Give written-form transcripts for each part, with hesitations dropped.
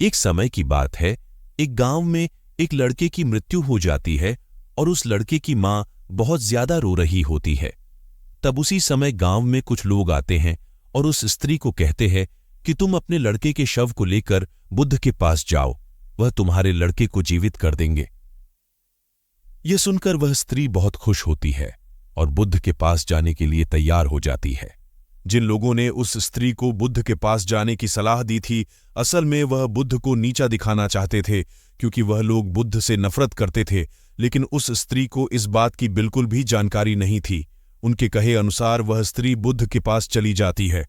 एक समय की बात है, एक गांव में एक लड़के की मृत्यु हो जाती है और उस लड़के की मां बहुत ज्यादा रो रही होती है। तब उसी समय गांव में कुछ लोग आते हैं और उस स्त्री को कहते हैं कि तुम अपने लड़के के शव को लेकर बुद्ध के पास जाओ, वह तुम्हारे लड़के को जीवित कर देंगे। यह सुनकर वह स्त्री बहुत खुश होती है और बुद्ध के पास जाने के लिए तैयार हो जाती है। जिन लोगों ने उस स्त्री को बुद्ध के पास जाने की सलाह दी थी, असल में वह बुद्ध को नीचा दिखाना चाहते थे, क्योंकि वह लोग बुद्ध से नफरत करते थे। लेकिन उस स्त्री को इस बात की बिल्कुल भी जानकारी नहीं थी। उनके कहे अनुसार वह स्त्री बुद्ध के पास चली जाती है।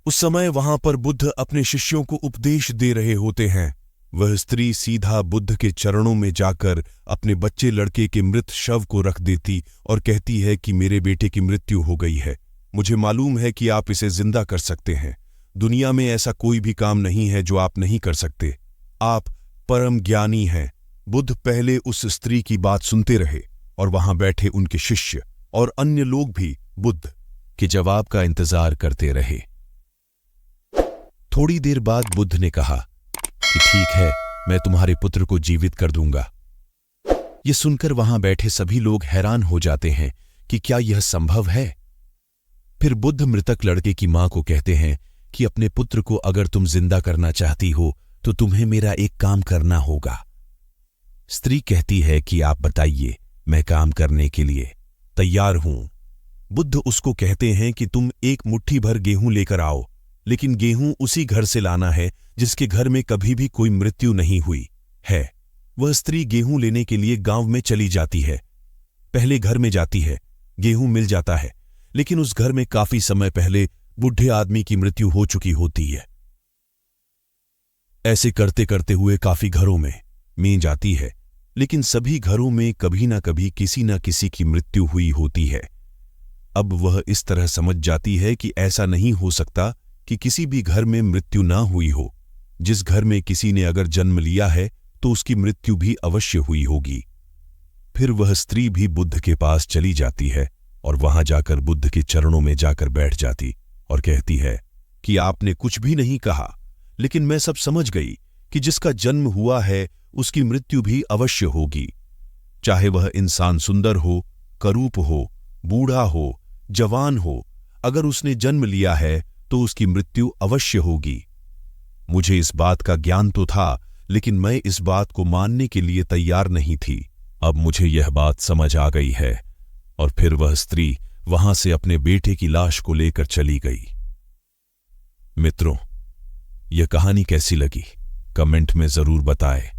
उस समय वहां पर बुद्ध अपने शिष्यों को उपदेश दे रहे होते हैं। वह स्त्री सीधा बुद्ध के चरणों में जाकर अपने बच्चे लड़के के मृत शव को रख देती और कहती है कि मेरे बेटे की मृत्यु हो गई है, मुझे मालूम है कि आप इसे जिंदा कर सकते हैं। दुनिया में ऐसा कोई भी काम नहीं है जो आप नहीं कर सकते। आप परम ज्ञानी हैं। बुद्ध पहले उस स्त्री की बात सुनते रहे और वहां बैठे उनके शिष्य और अन्य लोग भी बुद्ध के जवाब का इंतजार करते रहे। थोड़ी देर बाद बुद्ध ने कहा कि ठीक है, मैं तुम्हारे पुत्र को जीवित कर दूंगा। यह सुनकर वहां बैठे सभी लोग हैरान हो जाते हैं कि क्या यह संभव है। फिर बुद्ध मृतक लड़के की मां को कहते हैं कि अपने पुत्र को अगर तुम जिंदा करना चाहती हो तो तुम्हें मेरा एक काम करना होगा। स्त्री कहती है कि आप बताइए, मैं काम करने के लिए तैयार हूं। बुद्ध उसको कहते हैं कि तुम एक मुट्ठी भर गेहूं लेकर आओ, लेकिन गेहूं उसी घर से लाना है जिसके घर में कभी भी कोई मृत्यु नहीं हुई है। वह स्त्री गेहूं लेने के लिए गांव में चली जाती है। पहले घर में जाती है, गेहूं मिल जाता है, लेकिन उस घर में काफी समय पहले बूढ़े आदमी की मृत्यु हो चुकी होती है। ऐसे करते करते हुए काफी घरों में जाती है, लेकिन सभी घरों में कभी ना कभी किसी ना किसी की मृत्यु हुई होती है। अब वह इस तरह समझ जाती है कि ऐसा नहीं हो सकता कि किसी भी घर में मृत्यु ना हुई हो। जिस घर में किसी ने अगर जन्म लिया है तो उसकी मृत्यु भी अवश्य हुई होगी। फिर वह स्त्री भी बुद्ध के पास चली जाती है और वहां जाकर बुद्ध के चरणों में जाकर बैठ जाती और कहती है कि आपने कुछ भी नहीं कहा, लेकिन मैं सब समझ गई कि जिसका जन्म हुआ है उसकी मृत्यु भी अवश्य होगी। चाहे वह इंसान सुंदर हो, करूप हो, बूढ़ा हो, जवान हो, अगर उसने जन्म लिया है तो उसकी मृत्यु अवश्य होगी। मुझे इस बात का ज्ञान तो था, लेकिन मैं इस बात को मानने के लिए तैयार नहीं थी। अब मुझे यह बात समझ आ गई है। और फिर वह स्त्री वहां से अपने बेटे की लाश को लेकर चली गई। मित्रों, यह कहानी कैसी लगी कमेंट में जरूर बताएं।